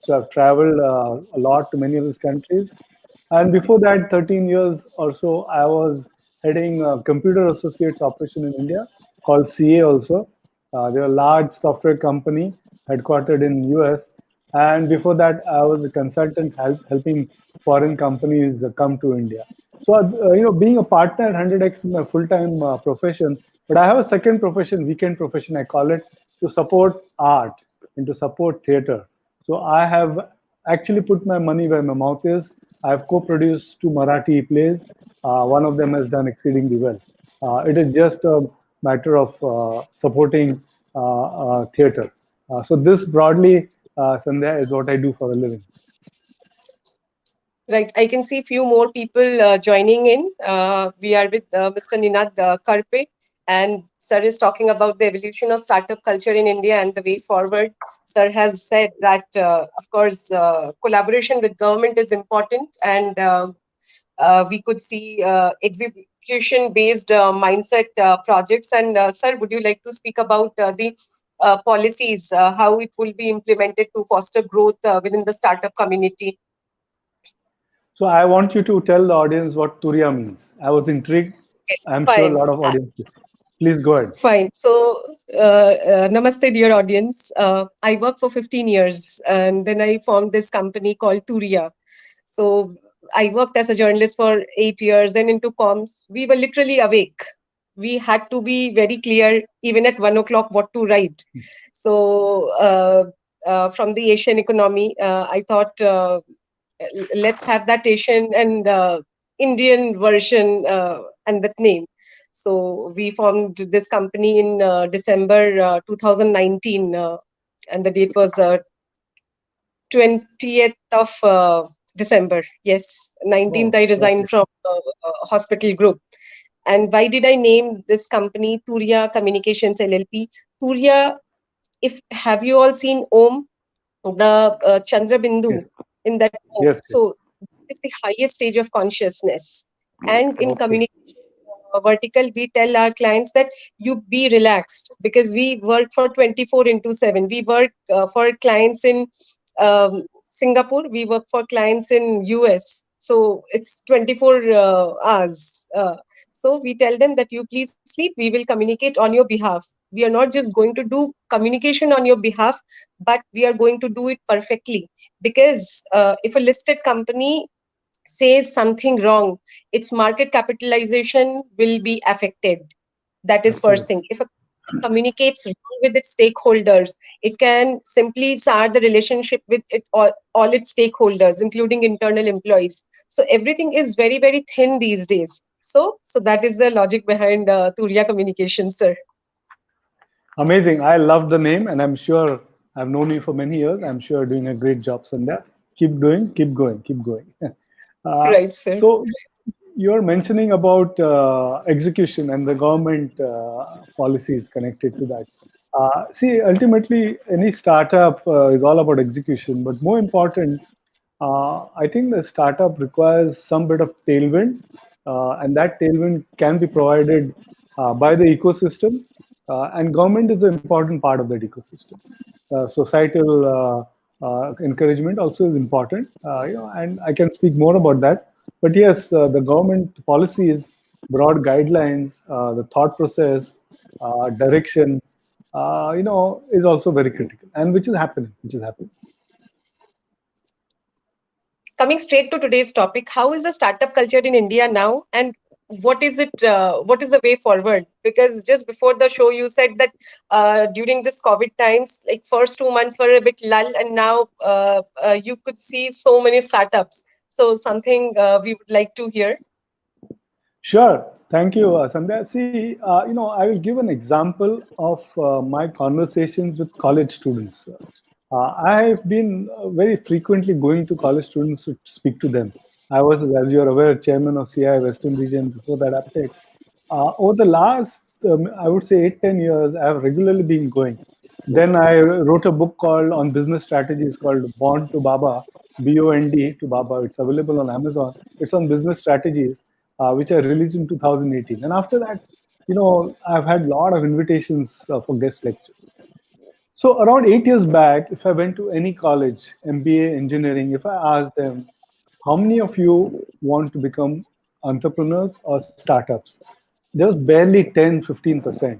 So I've traveled a lot to many of these countries. And before that, 13 years or so, I was heading Computer Associates operation in India called CA also. They're a large software company headquartered in US. And before that, I was a consultant helping foreign companies come to India. So, being a partner at 100x is my full-time profession, but I have a second profession, weekend profession, I call it, to support art and to support theater. So I have actually put my money where my mouth is. I have co-produced two Marathi plays. One of them has done exceedingly well. It is just a matter of supporting theater. So this broadly, Sandhya, is what I do for a living. Right. I can see few more people joining in. We are with Mr. Ninad Karpe, and Sir is talking about the evolution of startup culture in India and the way forward. Sir has said that, of course, collaboration with government is important, and we could see execution-based mindset projects. And Sir, would you like to speak about the policies, how it will be implemented to foster growth within the startup community? So I want you to tell the audience what Turiya means. I was intrigued. Okay, I'm sure a fine. lot of audience. Please go ahead. Fine. So, namaste, dear audience. I worked for 15 years and then I formed this company called Turiya. So, I worked as a journalist for 8 years, then into comms. We were literally awake. We had to be very clear, even at 1 o'clock, what to write. So, from the Asian economy, I thought, let's have that Asian and Indian version and that name. So we formed this company in December 2019, and the date was 20th of December. Yes, 19th Oh, I resigned perfect. from hospital group. And why did I name this company Turiya Communications LLP? Turiya, if have you all seen Om, the Chandra Yes, Bindu in that Om? yes, yes. So is the highest stage of consciousness. And in Okay. communication vertical, we tell our clients that you be relaxed because we work for 24 into 7. We work for clients in Singapore, we work for clients in US. So it's 24 hours. So we tell them that you please sleep, we will communicate on your behalf. We are not just going to do communication on your behalf, but we are going to do it perfectly. Because if a listed company says something wrong, its market capitalization will be affected. That is first Absolutely. thing. If a communicates wrong with its stakeholders, it can simply sour the relationship with all its stakeholders, including internal employees. So everything is very, very thin these days. So that is the logic behind Turiya Communications, sir. Amazing. I love the name, and I'm sure I've known you for many years. I'm sure you're doing a great job, Sandhya. Keep doing, keep going, keep going. Right, sir. So you're mentioning about execution and the government policies connected to that. See, ultimately, any startup is all about execution, but more important, I think the startup requires some bit of tailwind, and that tailwind can be provided by the ecosystem, and government is an important part of that ecosystem. Societal encouragement also is important, and I can speak more about that. But yes, the government policies, broad guidelines, the thought process, direction, is also very critical, and which is happening, which is happening. Coming straight to today's topic, how is the startup culture in India now, and what is it? What is the way forward? Because just before the show, you said that during this COVID times, like first 2 months were a bit lull, and now you could see so many startups. So something we would like to hear. Sure. Thank you, Sandhya. See, I will give an example of my conversations with college students. I have been very frequently going to college students to speak to them. I was, as you're aware, chairman of CI Western Region before that update. Over the last, I would say, 8, 10 years, I have regularly been going. Then I wrote a book called on business strategies called Bond to Baba, BOND to Baba. It's available on Amazon. It's on business strategies, which I released in 2018. And after that, I've had a lot of invitations for guest lectures. So around 8 years back, if I went to any college, MBA, engineering, if I asked them, how many of you want to become entrepreneurs or startups? There was barely 10, 15%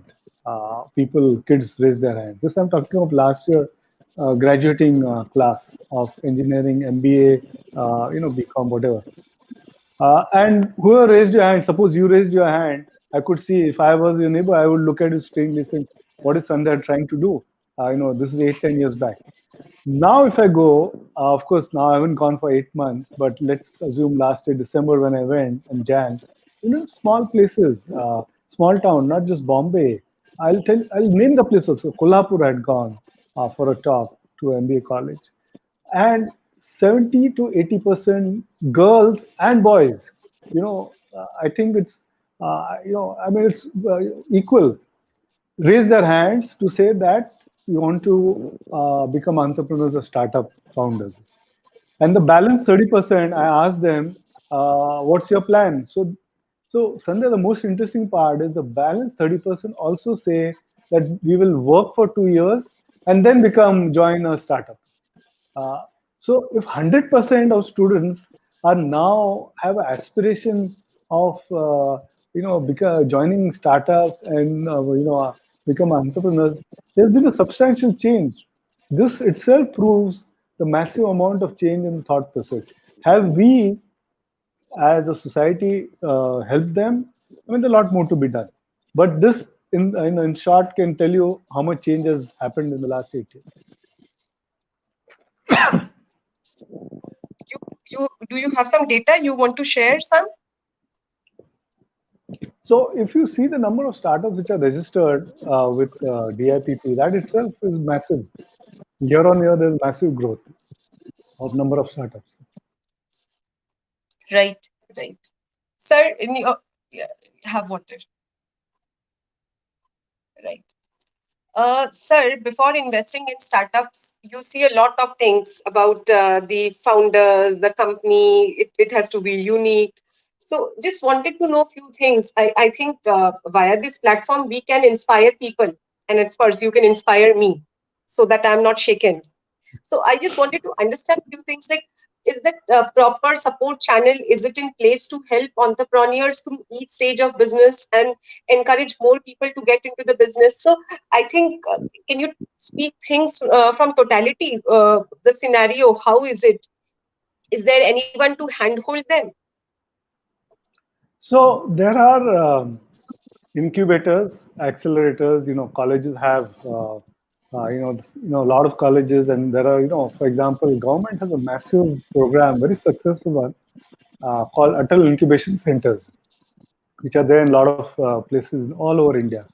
people, kids raised their hands. This I'm talking of last year graduating class of engineering, MBA, BCom, whatever. And whoever raised your hand, suppose you raised your hand, I could see if I was your neighbor, I would look at you strangely saying, what is Sandhya trying to do? This is 8, 10 years back. Now, if I go, of course, now I haven't gone for 8 months, but let's assume last year, December, when I went in Jan, small places, small town, not just Bombay. I'll name the place also. Kolhapur had gone for a talk to MBA college, and 70 to 80% girls and boys. I think it's, it's equal, raise their hands to say that you want to become entrepreneurs or startup founders. And the balance 30%, I asked them, what's your plan? So Sandhya, the most interesting part is the balance 30% also say that we will work for 2 years and then join a startup. Uh, so if 100% of students are now have an aspiration of joining startups and become entrepreneurs, there's been a substantial change. This itself proves the massive amount of change in the thought process. Have we, as a society, helped them? I mean, there's a lot more to be done. But this, in short, can tell you how much change has happened in the last 8 years. Do you have some data you want to share, some? So if you see the number of startups which are registered with DIPP, that itself is massive. Year on year, there's massive growth of number of startups. Right, right. Sir, in your, yeah, have water. Right. Sir, before investing in startups, you see a lot of things about the founders, the company. It has to be unique. So, just wanted to know a few things. I think via this platform, we can inspire people. And of course, you can inspire me so that I'm not shaken. So I just wanted to understand a few things like, is that proper support channel, is it in place to help entrepreneurs through each stage of business and encourage more people to get into the business? So I think, can you speak things from totality, the scenario, how is it? Is there anyone to handhold them? So there are incubators, accelerators. Colleges have a lot of colleges, and there are, for example, government has a massive program, very successful one, called Atal Incubation Centers, which are there in a lot of places all over India.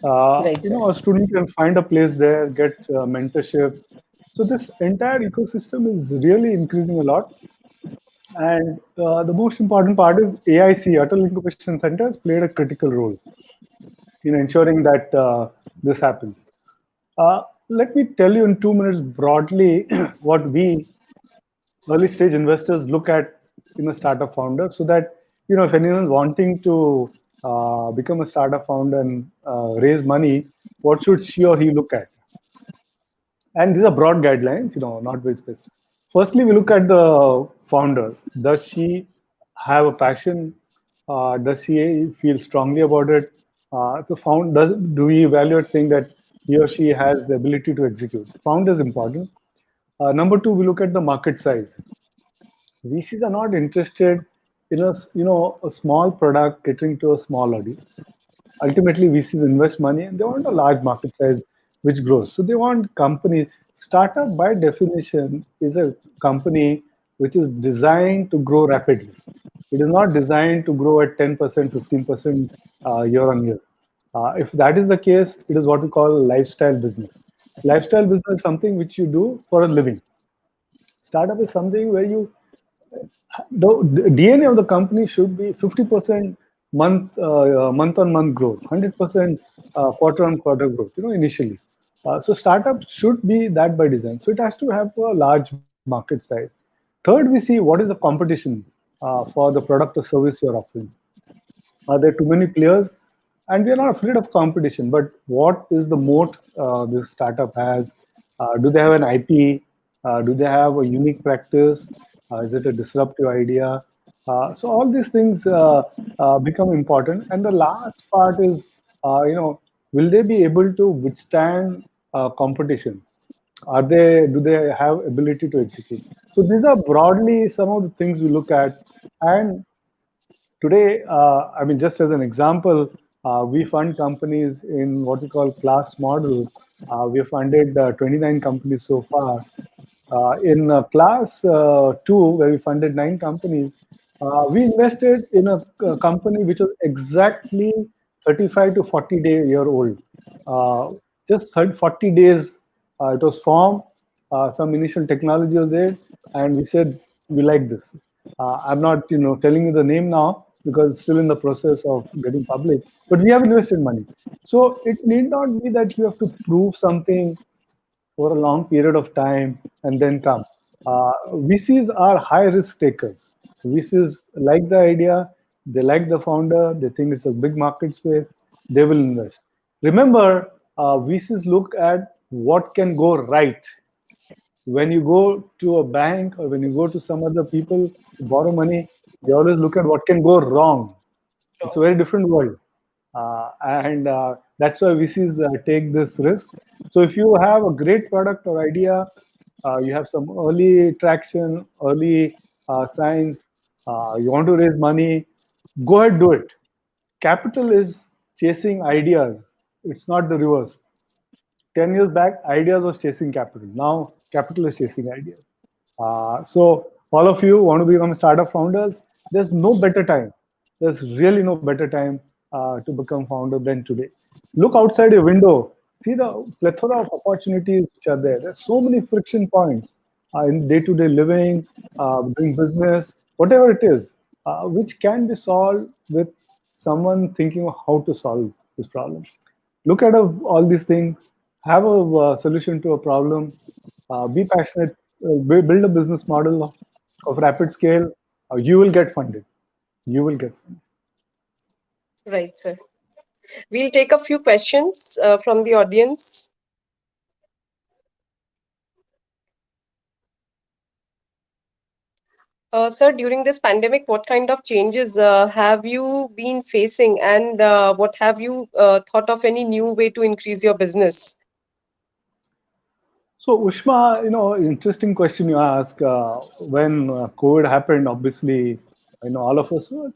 Right, sir. A student can find a place there, get mentorship. So this entire ecosystem is really increasing a lot. And the most important part is AIC, Atal Incubation Centers, played a critical role in ensuring that this happens. Let me tell you in 2 minutes broadly what we early stage investors look at in a startup founder, so that if anyone's wanting to become a startup founder and raise money, what should she or he look at? And these are broad guidelines, not very specific. Firstly, we look at the founder. Does she have a passion? Does she feel strongly about it? Do we evaluate saying that he or she has the ability to execute? Found is important. Number two, we look at the market size. VCs are not interested in a small product catering to a small audience. Ultimately, VCs invest money and they want a large market size which grows. So they want companies. Startup by definition is a company which is designed to grow rapidly. It is not designed to grow at 10%, 15% year on year. If that is the case, it is what we call lifestyle business. Lifestyle business is something which you do for a living. Startup is something where the DNA of the company should be 50% month on month growth, 100% quarter on quarter growth. Initially, so startups should be that by design. So it has to have a large market size. Third, we see what is the competition for the product or service you're offering. Are there too many players? and we are not afraid of competition. But what is the moat this startup has? Do they have an IP? Do they have a unique practice? Is it a disruptive idea? So all these things become important. And the last part is, will they be able to withstand competition? Do they have ability to execute? So these are broadly some of the things we look at. And today, I mean, just as an example, we fund companies in what we call class model. We have funded 29 companies so far. In class two, where we funded 9 companies, we invested in a company which was exactly 35 to 40 year old. Uh, just 30, 40 days it was formed. Some initial technology was there, and we said we like this. I'm not, telling you the name now because it's still in the process of getting public. But we have invested money, so it need not be that you have to prove something for a long period of time and then come. VCs are high risk takers. VCs like the idea, they like the founder, they think it's a big market space, they will invest. Remember, VCs look at what can go right. When you go to a bank or when you go to some other people to borrow money, they always look at what can go wrong. It's a very different world. And that's why VCs take this risk. So if you have a great product or idea, you have some early traction, early signs, you want to raise money, go ahead, do it. Capital is chasing ideas. It's not the reverse. 10 years back, ideas was chasing capital. Now, capital is chasing ideas. So, all of you want to become startup founders, there's no better time. There's really no better time to become founder than today. Look outside your window, see the plethora of opportunities which are there. There's so many friction points in day to day living, doing business, whatever it is, which can be solved with someone thinking of how to solve this problem. Look at all these things, have a solution to a problem, be passionate, build a business model of rapid scale. You will get funded. You will get funded. Right, sir. We'll take a few questions from the audience. Sir, during this pandemic, what kind of changes have you been facing, and what have you thought of any new way to increase your business? So, Ushma, interesting question you ask. When COVID happened, obviously, all of us were,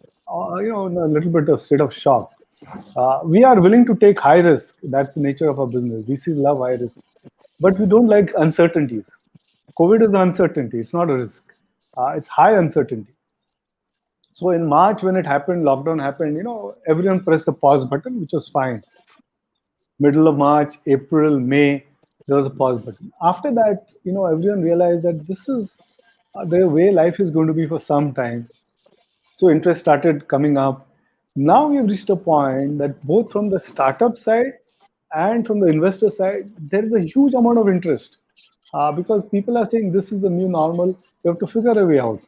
in a little bit of state of shock. We are willing to take high risk. That's the nature of our business. We see love high risk, but we don't like uncertainties. COVID is an uncertainty. It's not a risk. It's high uncertainty. So in March, when it happened, lockdown happened, everyone pressed the pause button, which was fine. Middle of March, April, May, there was a pause button. After that, everyone realized that this is the way life is going to be for some time. So interest started coming up. Now we've reached a point that both from the startup side and from the investor side, there is a huge amount of interest because people are saying this is the new normal. We have to figure a way out.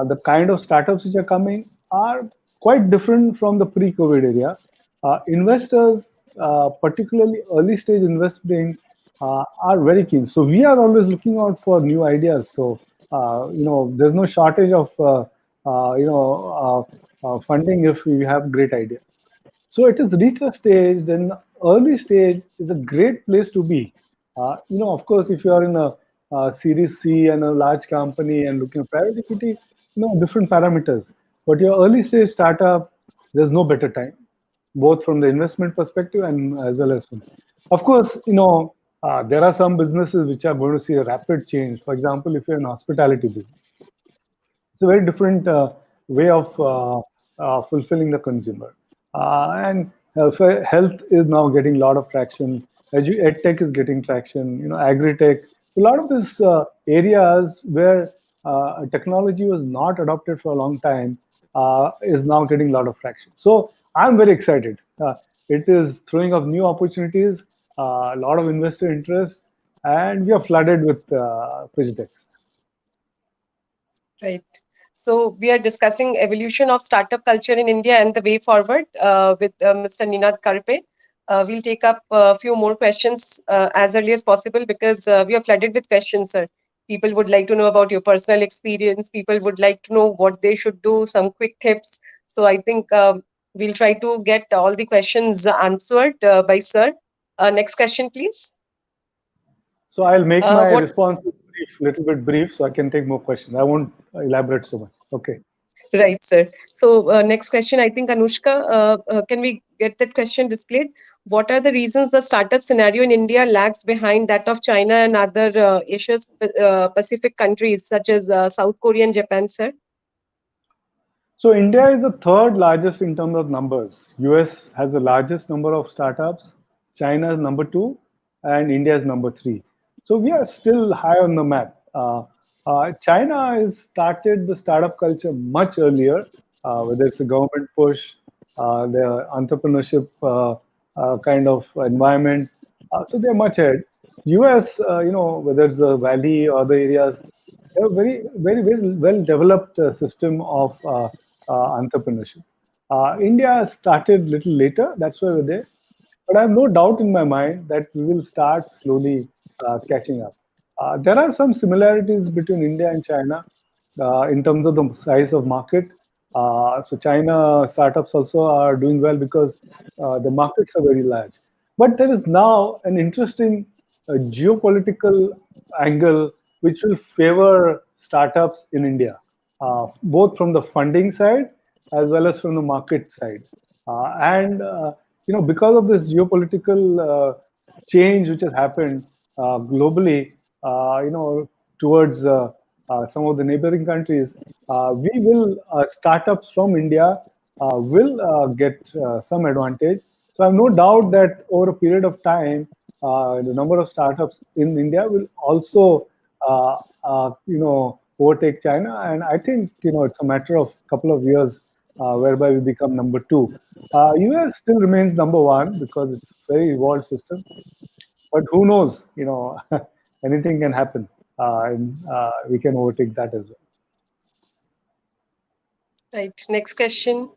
The kind of startups which are coming are quite different from the pre-COVID area. Investors, particularly early stage investing, are very keen. So we are always looking out for new ideas. So there's no shortage of funding if we have great ideas. So it has reached a stage, then early stage is a great place to be. Of course, if you are in a Series C and a large company and looking at private equity, different parameters. But your early stage startup, there's no better time, both from the investment perspective and as well as from. Of course, there are some businesses which are going to see a rapid change. For example, if you're in hospitality business, it's a very different way of fulfilling the consumer. And health is now getting a lot of traction. EdTech is getting traction. Agri-tech. So a lot of these areas where technology was not adopted for a long time is now getting a lot of traction. So I'm very excited. It is throwing up new opportunities, a lot of investor interest, and we are flooded with projects. Right. So we are discussing evolution of startup culture in India and the way forward with Mr. Ninad Karpe. We'll take up a few more questions as early as possible because we are flooded with questions, sir. People would like to know about your personal experience. People would like to know what they should do, some quick tips. So I think we'll try to get all the questions answered by sir. Next question, please. So I'll make my What response little bit brief so I can take more questions. I won't elaborate so much. Okay. Right, sir. So, next question, I think Anushka, can we get that question displayed? What are the reasons the startup scenario in India lags behind that of China and other Asia Pacific countries such as South Korea and Japan, sir? So India is the third largest in terms of numbers. US has the largest number of startups, China is number two, and India is number three. So we are still high on the map. China has started the startup culture much earlier, whether it's a government push, the entrepreneurship kind of environment. So they're much ahead. US, whether it's the valley or other areas, they have a very well developed system of entrepreneurship. India started little later, that's why we're there. But I have no doubt in my mind that we will start slowly catching up. There are some similarities between India and China in terms of the size of market. So China startups also are doing well because the markets are very large. But there is now an interesting geopolitical angle which will favor startups in India, both from the funding side as well as from the market side. And because of this geopolitical change which has happened globally, towards some of the neighboring countries, we will startups from India will get some advantage. So I have no doubt that over a period of time, the number of startups in India will also, overtake China. And I think it's a matter of couple of years whereby we become number two. US still remains number one because it's a very evolved system. But who knows? Anything can happen, and we can overtake that as well. Right. Next question.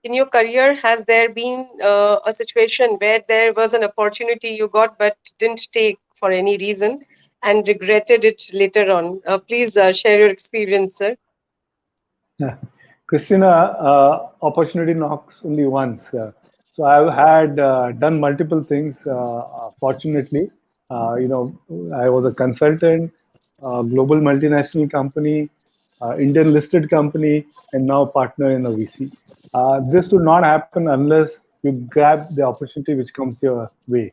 In your career, has there been a situation where there was an opportunity you got but didn't take for any reason and regretted it later on? Please share your experience, sir. Christina, opportunity knocks only once. So I've had done multiple things. Fortunately, I was a consultant, global multinational company, Indian listed company, and now partner in a VC. This would not happen unless you grab the opportunity which comes your way.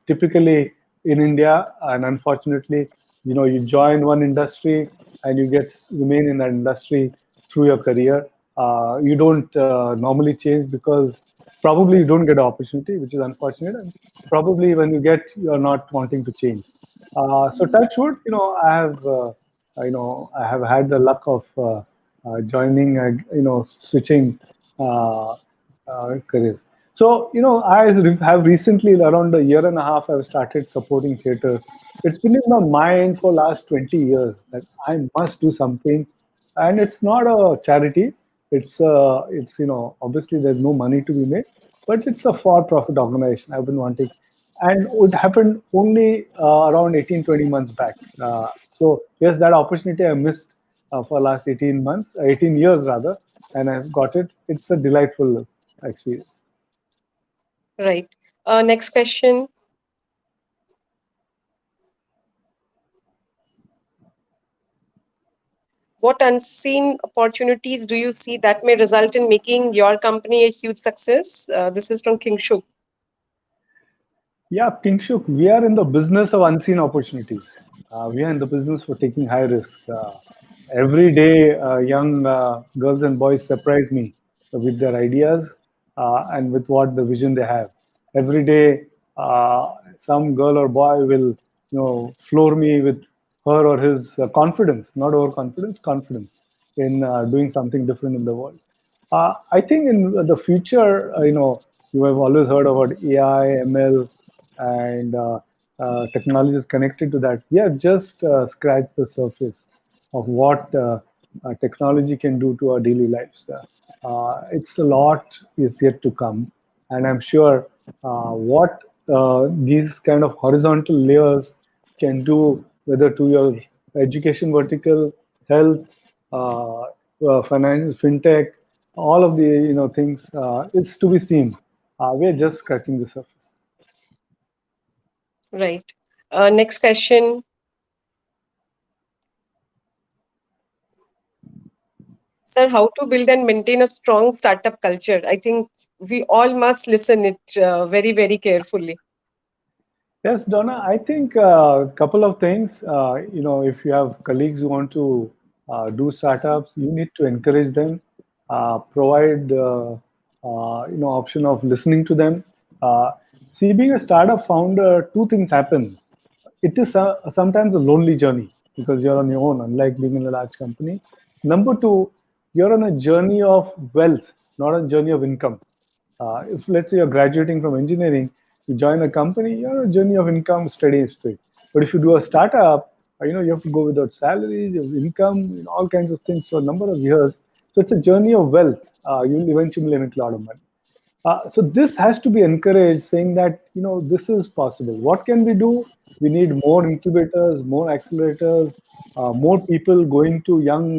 Typically in India, and unfortunately, you join one industry and you get remain in that industry through your career. You don't normally change because probably you don't get an opportunity, which is unfortunate, and probably when you get, you're not wanting to change. So touch wood, I have had the luck of joining, switching uh, careers. So, have recently, around a year and a half, I've started supporting theater. It's been in my mind for last 20 years that I must do something. And it's not a charity. It's obviously there's no money to be made, but it's a for-profit organization. I've been wanting, and it happened only around 18, 20 months back. So yes, that opportunity I missed for last 18 months, 18 years rather, and I've got it. It's a delightful experience. Right. Next question. What unseen opportunities do you see that may result in making your company a huge success? This is from Kingshuk. Yeah, Kingshuk, we are in the business of unseen opportunities. We are in the business for taking high risk. Every day, young girls and boys surprise me with their ideas and with what the vision they have. Every day, some girl or boy will, floor me with her or his confidence, not overconfidence, confidence in doing something different in the world. I think in the future, you have always heard about AI, ML, and technologies connected to that. We have just scratched the surface of what technology can do to our daily lives. It's a lot is yet to come, and I'm sure what these kind of horizontal layers can do, whether to your education vertical, health, finance, fintech, all of the things, is to be seen. We're just scratching the surface. Right. Next question. Sir, how to build and maintain a strong startup culture? I think we all must listen it very, very carefully. Yes, Donna, I think a couple of things. If you have colleagues who want to do startups, you need to encourage them, provide option of listening to them. See, being a startup founder, two things happen. It is sometimes a lonely journey because you're on your own, unlike being in a large company. Number two, you're on a journey of wealth, not a journey of income. If let's say you're graduating from engineering, you join a company, you're on a journey of income, steady and straight. But if you do a startup, you have to go without salaries, you have income, all kinds of things for a number of years. So it's a journey of wealth. You'll eventually make a lot of money. So this has to be encouraged, saying that this is possible. What can we do? We need more incubators, more accelerators, more people going to young,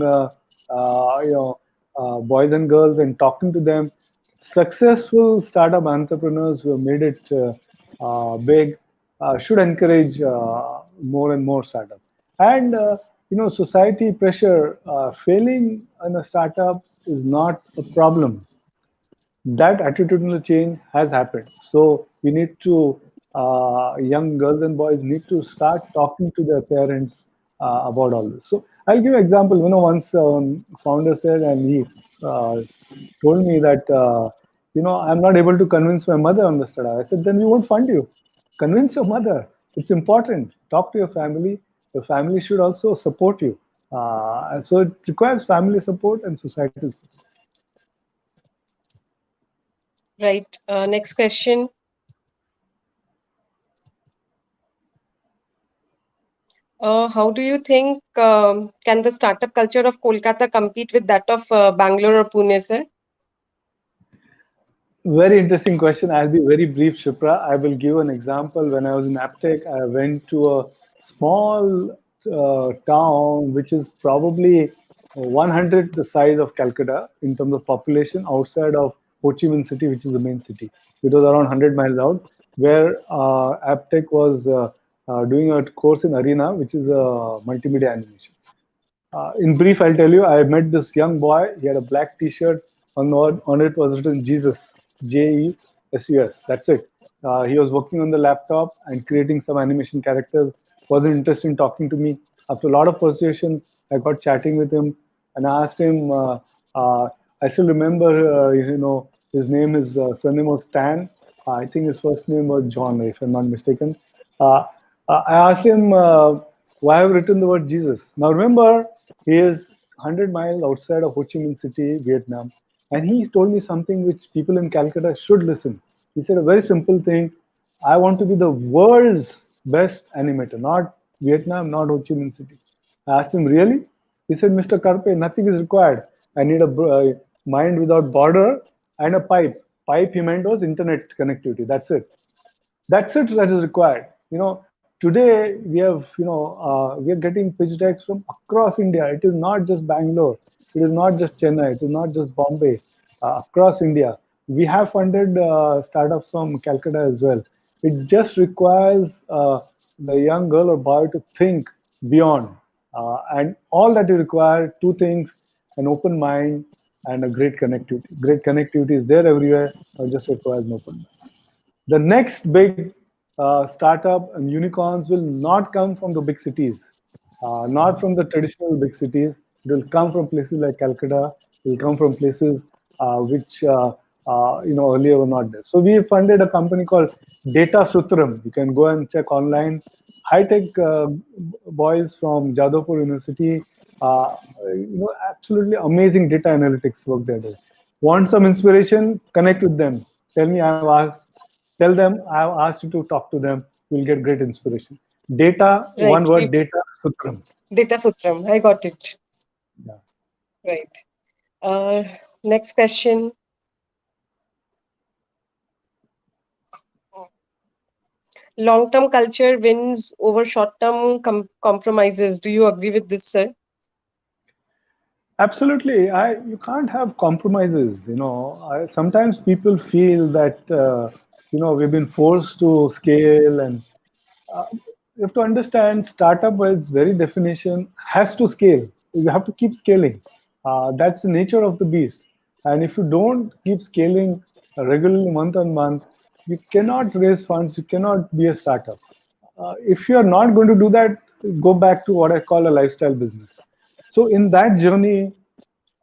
boys and girls and talking to them. Successful startup entrepreneurs who have made it big should encourage more and more startups. And society pressure. Failing in a startup is not a problem. That attitudinal change has happened. So we need to, young girls and boys need to start talking to their parents about all this. So I'll give you an example. Once founder said, and he told me that, I'm not able to convince my mother on the startup. I said, then we won't fund you. Convince your mother. It's important. Talk to your family. Your family should also support you. And so it requires family support and societal support. Right. Next question. How do you think can the startup culture of Kolkata compete with that of Bangalore or Pune, sir? Very interesting question. I'll be very brief, Shipra. I will give an example. When I was in Aptech, I went to a small town which is probably 100 the size of Calcutta in terms of population, outside of Ho Chi Minh City, which is the main city. It was around 100 miles out, where Aptech was doing a course in Arena, which is a multimedia animation. In brief, I'll tell you, I met this young boy. He had a black T-shirt. On it was written Jesus, Jesus. That's it. He was working on the laptop and creating some animation characters. Wasn't interested in talking to me. After a lot of persuasion, I got chatting with him and I asked him. I still remember, his name is surname was Stan. I think his first name was John, if I'm not mistaken. Uh, I asked him why I've written the word Jesus. Now remember, he is 100 miles outside of Ho Chi Minh City, Vietnam, and he told me something which people in Calcutta should listen. He said a very simple thing: I want to be the world's best animator, not Vietnam, not Ho Chi Minh City. I asked him, really? He said, Mr. Karpe, nothing is required. I need a mind without border and a pipe. Pipe, he meant, was internet connectivity. That's it. That's it that is required. Today we are getting pitch decks from across India. It is not just Bangalore. It is not just Chennai. It is not just Bombay. Across India, we have funded startups from Calcutta as well. It just requires the young girl or boy to think beyond, and all that you require: two things: an open mind and a great connectivity. Great connectivity is there everywhere. It just requires an open mind. The next big startup and unicorns will not come from the big cities, not from the traditional big cities. It will come from places like Calcutta. It will come from places which earlier were not there. So we funded a company called Data Sutram. You can go and check online. High-tech boys from Jadavpur University, absolutely amazing data analytics work they're doing. Want some inspiration? Connect with them. Tell me I've asked. Tell them I've asked you to talk to them. you'll get great inspiration. Data, Right. one word, data sutram. Data Sutram. I got it. Yeah. Right. Uh, Next question. Long-term culture wins over short-term compromises. Do you agree with this, sir? Absolutely. You can't have compromises. Sometimes people feel that we've been forced to scale, and you have to understand startup by its very definition has to scale. You have to keep scaling. That's the nature of the beast. And if you don't keep scaling regularly month on month, you cannot raise funds. You cannot be a startup. If you are not going to do that, go back to what I call a lifestyle business. So in that journey,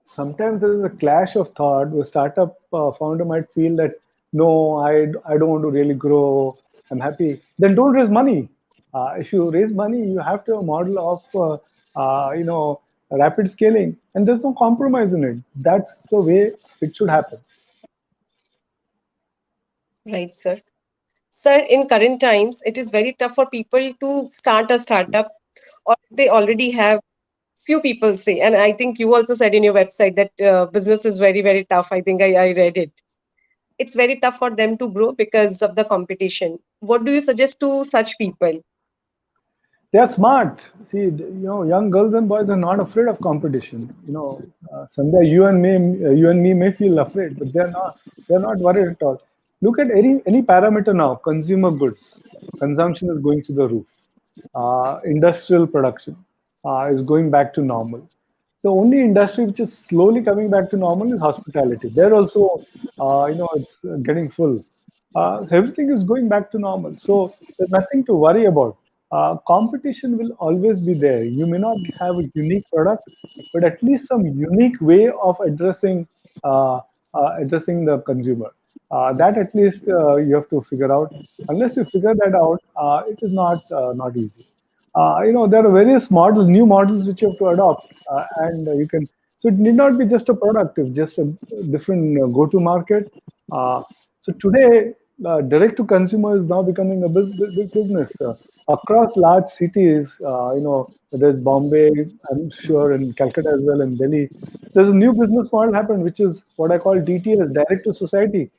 sometimes there is a clash of thought. The startup founder might feel that, no, I don't want to really grow. I'm happy. Then don't raise money. If you raise money, you have to have a model of rapid scaling, and there's no compromise in it. That's the way it should happen. Right, sir. Sir, in current times, it is very tough for people to start a startup, or they already have few people say, and I think you also said in your website that business is very, very tough. I think I read it. It's very tough for them to grow because of the competition. What do you suggest to such people? They are smart. See, young girls and boys are not afraid of competition. Someday you and me may feel afraid, but they're not. They're not worried at all. Look at any parameter now. Consumer goods consumption is going to the roof. Industrial production is going back to normal. The only industry which is slowly coming back to normal is hospitality. There also, it's getting full. Everything is going back to normal. So there's nothing to worry about. Competition will always be there. You may not have a unique product, but at least some unique way of uh, addressing the consumer. That at least you have to figure out. Unless you figure that out, it is not easy. There are various models, new models which you have to adopt, and you can. So it need not be just a product; it's just a different go-to market. So today, direct to consumer is now becoming a big business across large cities. There's Bombay, I'm sure, in Calcutta as well, and Delhi. There's a new business model happened, which is what I call DTS, direct to society.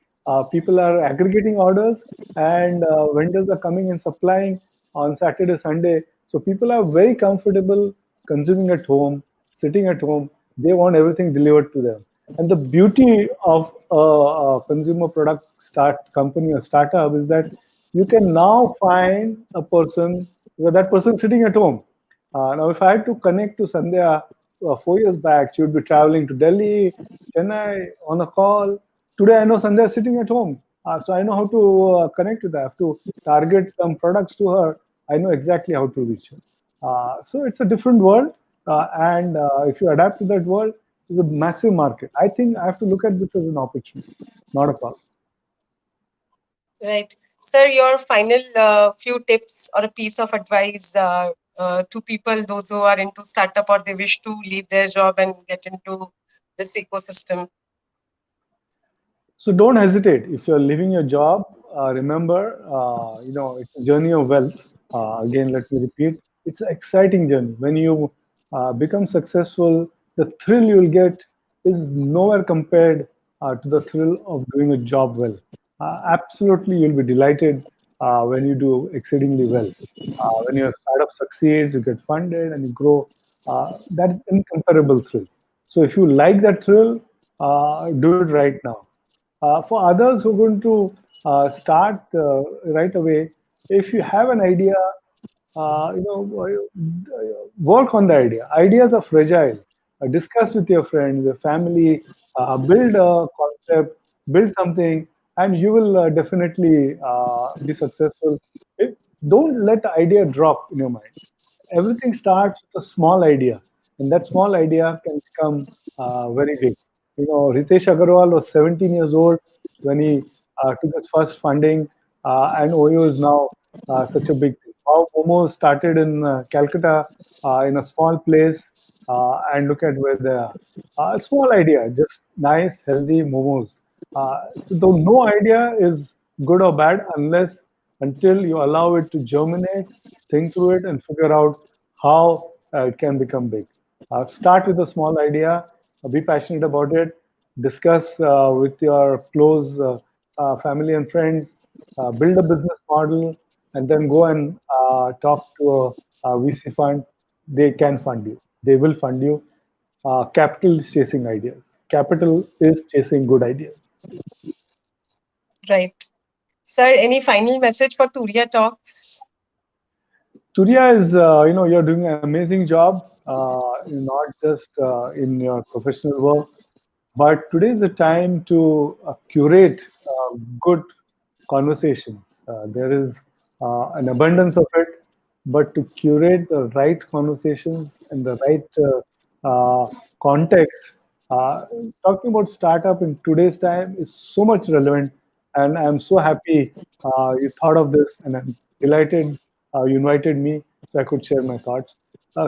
People are aggregating orders, and vendors are coming and supplying on Saturday, Sunday. So people are very comfortable consuming at home, sitting at home. They want everything delivered to them. And the beauty of a consumer product start company or startup is that you can now find a person, that person sitting at home. Now, if I had to connect to Sandhya 4 years back, she would be traveling to Delhi, Chennai on a call. Today, I know Sandhya is sitting at home. So I know how to connect with her. I have to target some products to her. I know exactly how to reach her. So it's a different world. And if you adapt to that world, it's a massive market. I think I have to look at this as an opportunity, not a problem. Right. Sir, your final few tips or a piece of advice to people, those who are into startup or they wish to leave their job and get into this ecosystem. So don't hesitate. If you're leaving your job, remember, it's a journey of wealth. Again, let me repeat, it's an exciting journey. When you become successful, the thrill you'll get is nowhere compared to the thrill of doing a job well. Absolutely, you'll be delighted when you do exceedingly well. When your startup succeeds, you get funded and you grow. That is incomparable thrill. So if you like that thrill, do it right now. For others who are going to start right away, if you have an idea, work on the idea. Ideas are fragile. Discuss with your friends, your family, build a concept, build something, and you will definitely be successful. Don't let the idea drop in your mind. Everything starts with a small idea, and that small idea can become very big. Ritesh Agarwal was 17 years old when he took his first funding, and OYO is now such a big thing. How Momo started in Calcutta in a small place, and look at where they are. A small idea, just nice, healthy momos. So no idea is good or bad unless until you allow it to germinate, think through it, and figure out how it can become big. Start with a small idea, be passionate about it, discuss with your close family and friends, build a business model, and then go and talk to a VC fund. They can fund you. They will fund you. Capital is chasing ideas. Capital is chasing good ideas. Right. Sir, any final message for Turiya Talks? Turiya is, you're doing an amazing job, not just in your professional work, but today is the time to curate good conversations. There is an abundance of it, but to curate the right conversations and the right context, uh, talking about startup in today's time is so much relevant. And I'm so happy you thought of this, and I'm delighted you invited me so I could share my thoughts.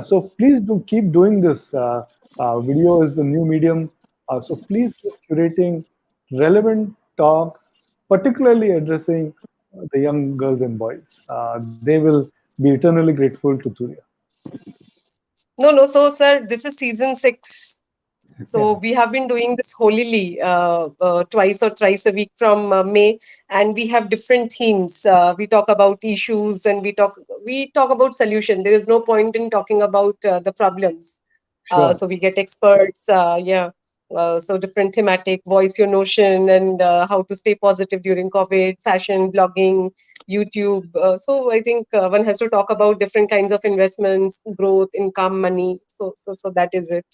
So please do keep doing this. Video is a new medium, so please keep curating relevant talks, particularly addressing the young girls and boys. They will be eternally grateful to Turiya. No, no. So, sir, this is season 6. Yeah, So we have been doing this holily twice or thrice a week from May, and we have different themes. We talk about issues, and we talk about solution. There is no point in talking about the problems. sure. So we get experts. Yeah. So different thematic, voice your notion, and how to stay positive during COVID, fashion, blogging, YouTube. So I think one has to talk about different kinds of investments, growth, income, money. So that is it.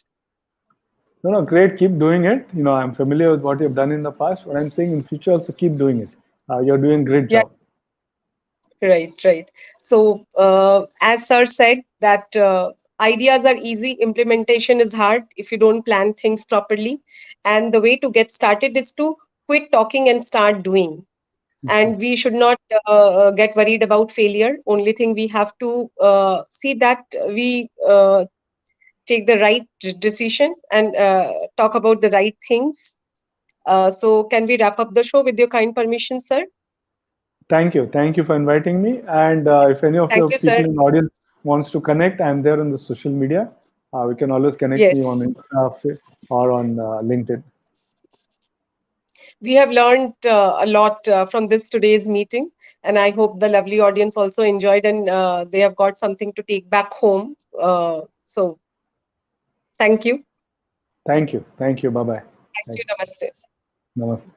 No, no, great. Keep doing it. I'm familiar with what you've done in the past. What I'm saying in future, also keep doing it. You're doing a great Yeah. job. Right, right. So, as Sir said, that ideas are easy, implementation is hard if you don't plan things properly. And the way to get started is to quit talking and start doing. And we should not get worried about failure. Only thing we have to see that we take the right decision and talk about the right things. So, can we wrap up the show with your kind permission, sir? Thank you. Thank you for inviting me. And if any of Thank your you, sir. people in the audience wants to connect, I'm there on the social media. We can always connect me on Yes. Insta or on LinkedIn. We have learned a lot from this today's meeting, and I hope the lovely audience also enjoyed and they have got something to take back home. So, thank you. Thank you. Thank you. Bye bye. Thank Thank you. you. Namaste. Namaste.